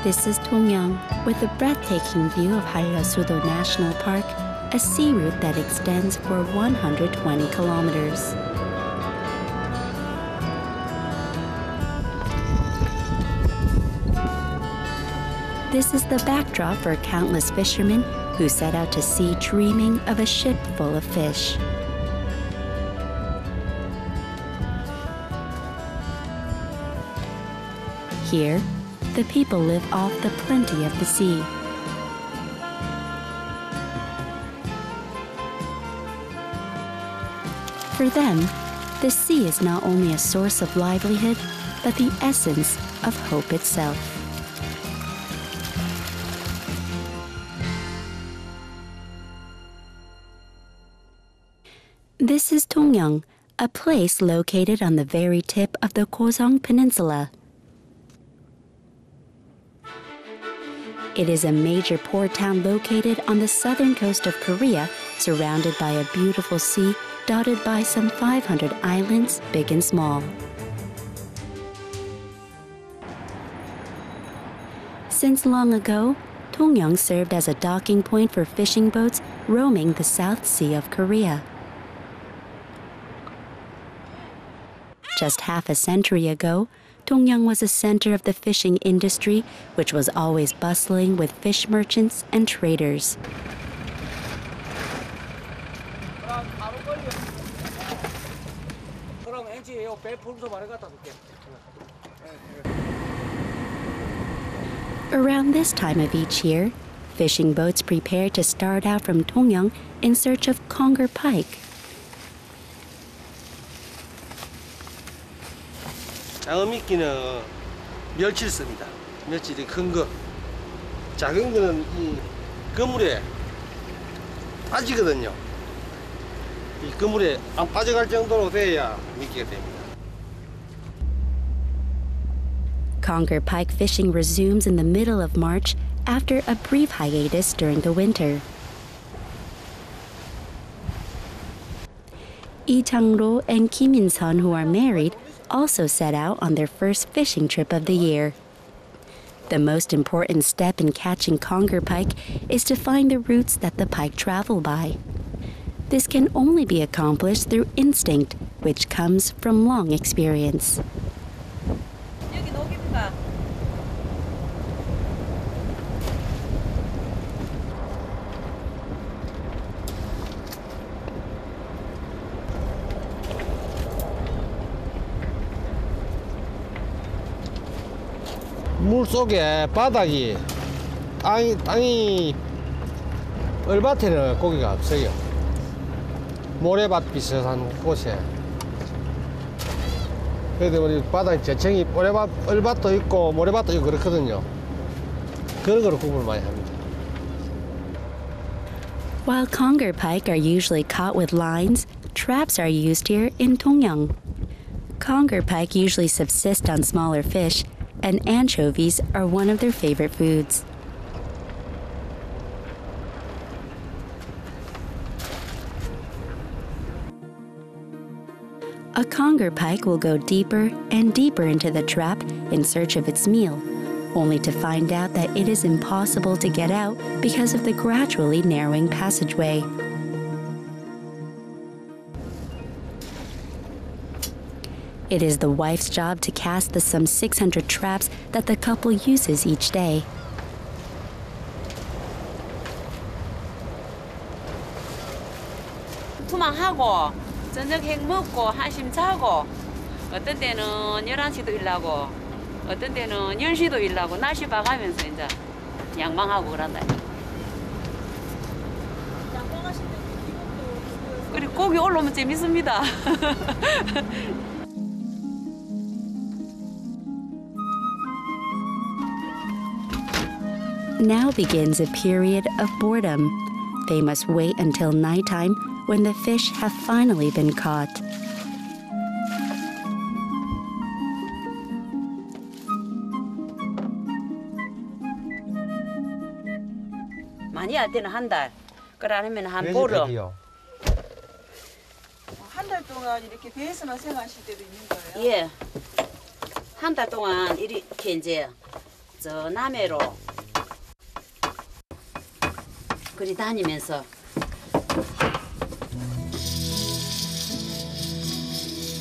This is Tongyeong, with a breathtaking view of Hallasudo National Park, a sea route that extends for 120 kilometers. This is the backdrop for countless fishermen who set out to sea dreaming of a ship full of fish. Here, the people live off the plenty of the sea. For them, the sea is not only a source of livelihood, but the essence of hope itself. This is Tongyeong, a place located on the very tip of the Gosong Peninsula. It is a major port town located on the southern coast of Korea, surrounded by a beautiful sea dotted by some 500 islands, big and small. Since long ago, Tongyeong served as a docking point for fishing boats roaming the South Sea of Korea. Just half a century ago, Tongyeong was a center of the fishing industry, which was always bustling with fish merchants and traders. Around this time of each year, fishing boats prepare to start out from Tongyeong in search of conger pike. 장어미끼는 멸치를 씁니다. 멸치들이 큰 거. 작은 거는 이 그물에 빠지거든요. 이 그물에 안 빠져갈 정도로 돼야 미끼가 됩니다. Conger pike fishing resumes in the middle of March after a brief hiatus during the winter. Lee Chang-ro and Kim In-sun, who are married, also set out on their first fishing trip of the year. The most important step in catching conger pike is to find the routes that the pike travel by. This can only be accomplished through instinct, which comes from long experience. 물 속에 바닥이 땅이 얼밭에는 고기가 없어요. 모래밭 비슷한 곳에. 그래도 우리 바닥 재층이 얼밭도 있고 모래밭도 있고 그렇거든요. 그런 거로 구분을 많이 합니다. While conger pike are usually caught with lines, traps are used here in Tongyeong. Conger pike usually subsist on smaller fish, and anchovies are one of their favorite foods. A conger pike will go deeper and deeper into the trap in search of its meal, only to find out that it is impossible to get out because of the gradually narrowing passageway. It is the wife's job to cast the some 600 traps that the couple uses each day. 투망하고 저녁 해 먹고 한심 자고 어떤 때는 11시도 일하고 어떤 때는 10시도 일하고 날씨 봐가면서 이제 양방하고 그런다. 양방하시는 이것도 그리고 고기 올라오면 재밌습니다. Now begins a period of boredom. They must wait until nighttime when the fish have finally been caught. 많이 할 때는 한 달, 그래 아니면 한 보름. 한 달 동안 이렇게 배에서만 생활하실 때도 있는 거예요? 예. 한 달 동안 이렇게 이제 저 남해로 그리 다니면서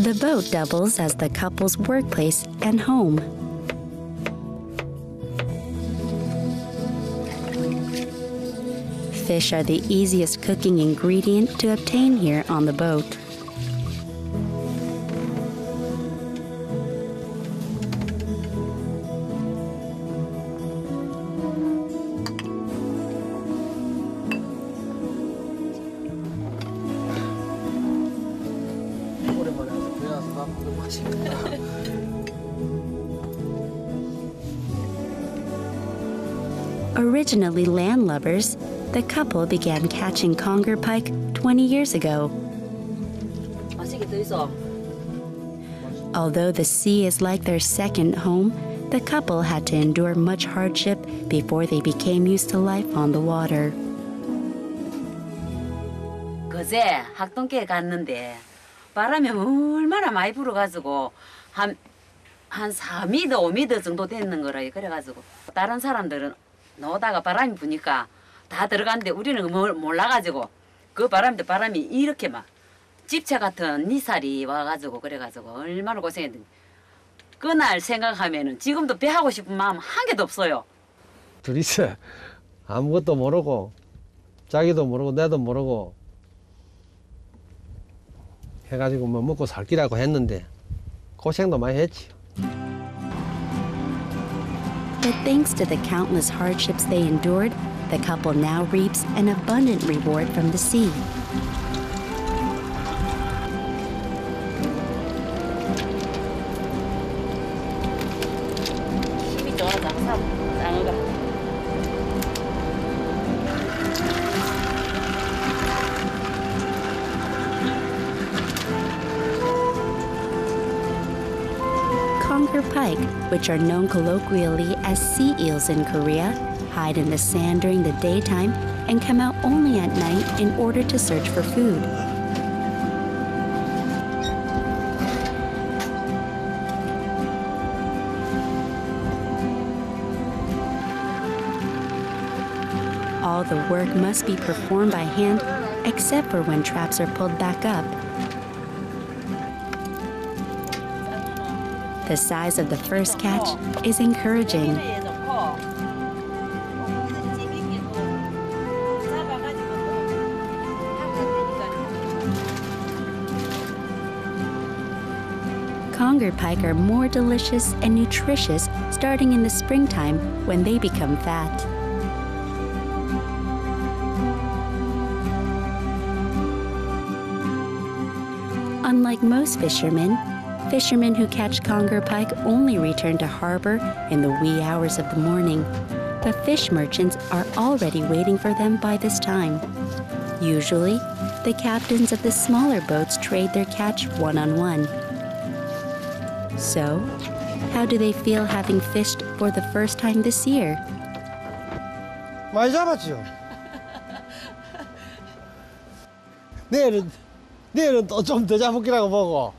The boat doubles as the couple's workplace and home. Fish are the easiest cooking ingredient to obtain here on the boat. Originally landlubbers, the couple began catching conger pike 20 years ago. 맛있게 더 있어. Although the sea is like their second home, the couple had to endure much hardship before they became used to life on the water. 그제 학동교에 갔는데 바람이 얼마나 많이 불어가지고 한 4m, 5m 정도 됐는 거라. 그래가지고 다른 사람들은 나오다가 바람이 부니까 다 들어갔는데 우리는 몰라가지고 그 바람이 이렇게 막 집채 같은 니살이 와가지고 그래가지고 얼마나 고생했는지 그날 생각하면은 지금도 배하고 싶은 마음 한 개도 없어요. 둘이서 아무것도 모르고 자기도 모르고 내도 모르고 해가지고 뭐 먹고 살기라고 했는데 고생도 많이 했지. But thanks to the countless hardships they endured, the couple now reaps an abundant reward from the sea. 힘이 좋아 장어가. Conger pike, which are known colloquially as sea eels in Korea, hide in the sand during the daytime and come out only at night in order to search for food. All the work must be performed by hand, except for when traps are pulled back up. The size of the first catch is encouraging. Conger pike are more delicious and nutritious starting in the springtime when they become fat. Unlike most fishermen who catch conger pike only return to harbor in the wee hours of the morning. The fish merchants are already waiting for them by this time. Usually, the captains of the smaller boats trade their catch one-on-one. So, how do they feel having fished for the first time this year? 많이 잡았죠. 내일은 또 좀 더 잡을기라고 보고.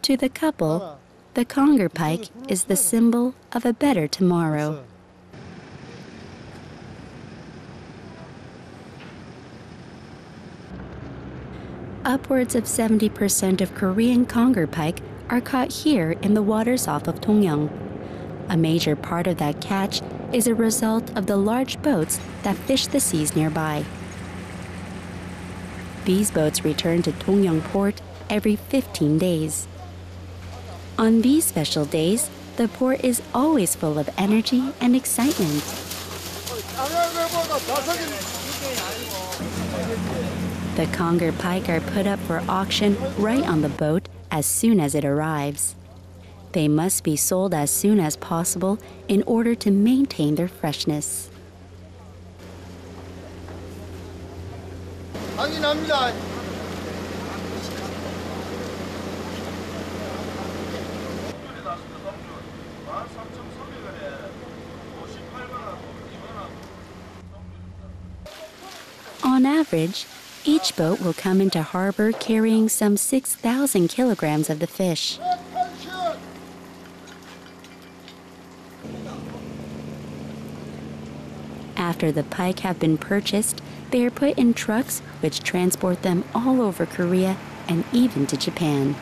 To the couple, the conger pike is the symbol of a better tomorrow. Upwards of 70% of Korean conger pike are caught here in the waters off of Tongyeong. A major part of that catch is a result of the large boats that fish the seas nearby. These boats return to Tongyeong port every 15 days. On these special days, the port is always full of energy and excitement. The conger pike are put up for auction right on the boat as soon as it arrives. They must be sold as soon as possible in order to maintain their freshness. 확인합니다. On average, each boat will come into harbor carrying some 6,000 kilograms of the fish. After the pike have been purchased, they are put in trucks which transport them all over Korea and even to Japan.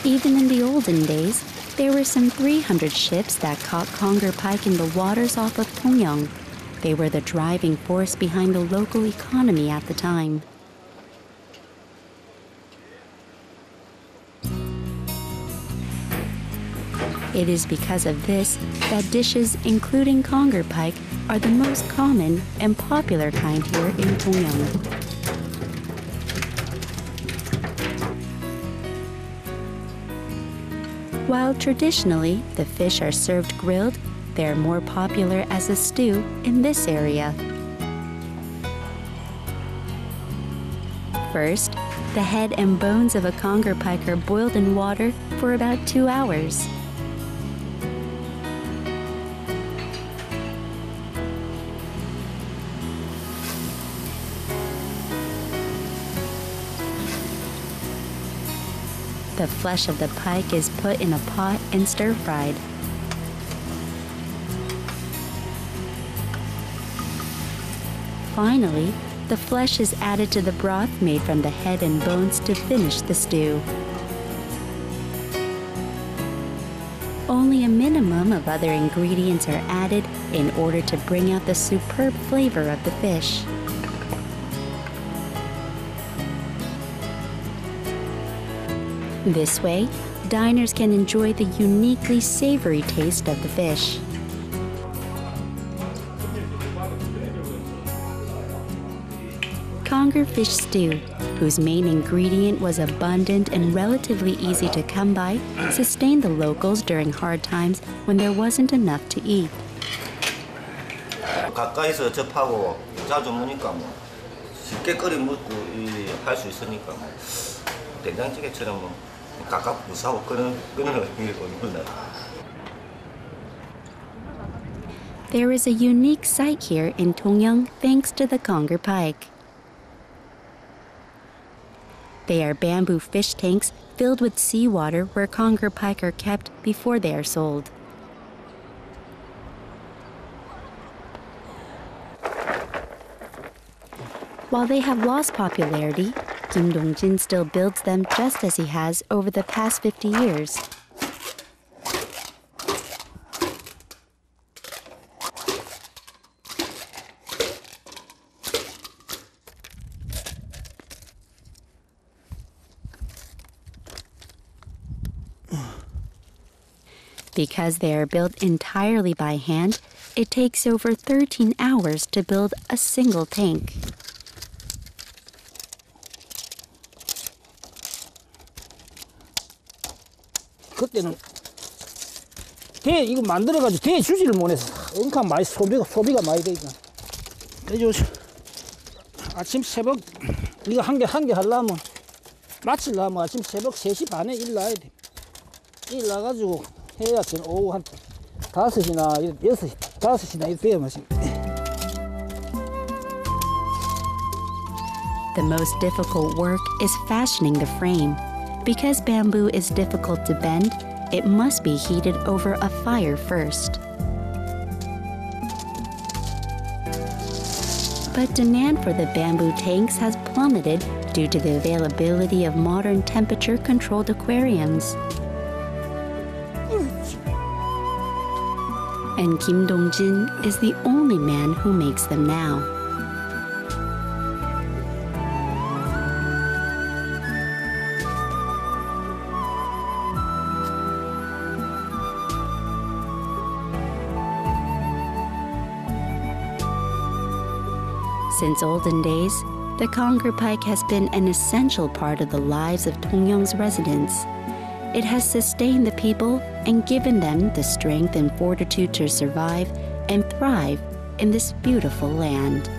Even in the olden days, there were some 300 ships that caught conger pike in the waters off of Tongyeong. They were the driving force behind the local economy at the time. It is because of this that dishes including conger pike are the most common and popular kind here in Tongyeong. While traditionally the fish are served grilled, they are more popular as a stew in this area. First, the head and bones of a conger pike are boiled in water for about 2 hours. The flesh of the pike is put in a pot and stir-fried. Finally, the flesh is added to the broth made from the head and bones to finish the stew. Only a minimum of other ingredients are added in order to bring out the superb flavor of the fish. This way, diners can enjoy the uniquely savory taste of the fish. Conger fish stew, whose main ingredient was abundant and relatively easy to come by, sustained the locals during hard times when there wasn't enough to eat. 가까이서 접하고 자주 먹으니까 뭐 쉽게 끓여 먹고 할 수 있으니까 뭐 된장찌개처럼 뭐 가깝고 무사하고 끄는 의미입니다. There is a unique sight here in Tongyeong thanks to the conger pike. They are bamboo fish tanks filled with seawater where conger pike are kept before they are sold. While they have lost popularity, Kim Dong-jin still builds them just as he has over the past 50 years. Because they are built entirely by hand, it takes over 13 hours to build a single tank. 그때는 대 이거 만들어가지고 대 주지를 못해서 엄청 많이 소비가 많이 되니까 그래서 아침 새벽 이거 한 개 하려면 마치려면 아침 새벽 3시 반에 일어나야 돼. 일어나가지고 해야 오후 한 5시나 6시 5시나 이렇게 돼야 맛이. The most difficult work is fashioning the frame. Because bamboo is difficult to bend, it must be heated over a fire first. But demand for the bamboo tanks has plummeted due to the availability of modern temperature-controlled aquariums. And Kim Dong-jin is the only man who makes them now. Since olden days, the conger pike has been an essential part of the lives of Tongyeong's residents. It has sustained the people and given them the strength and fortitude to survive and thrive in this beautiful land.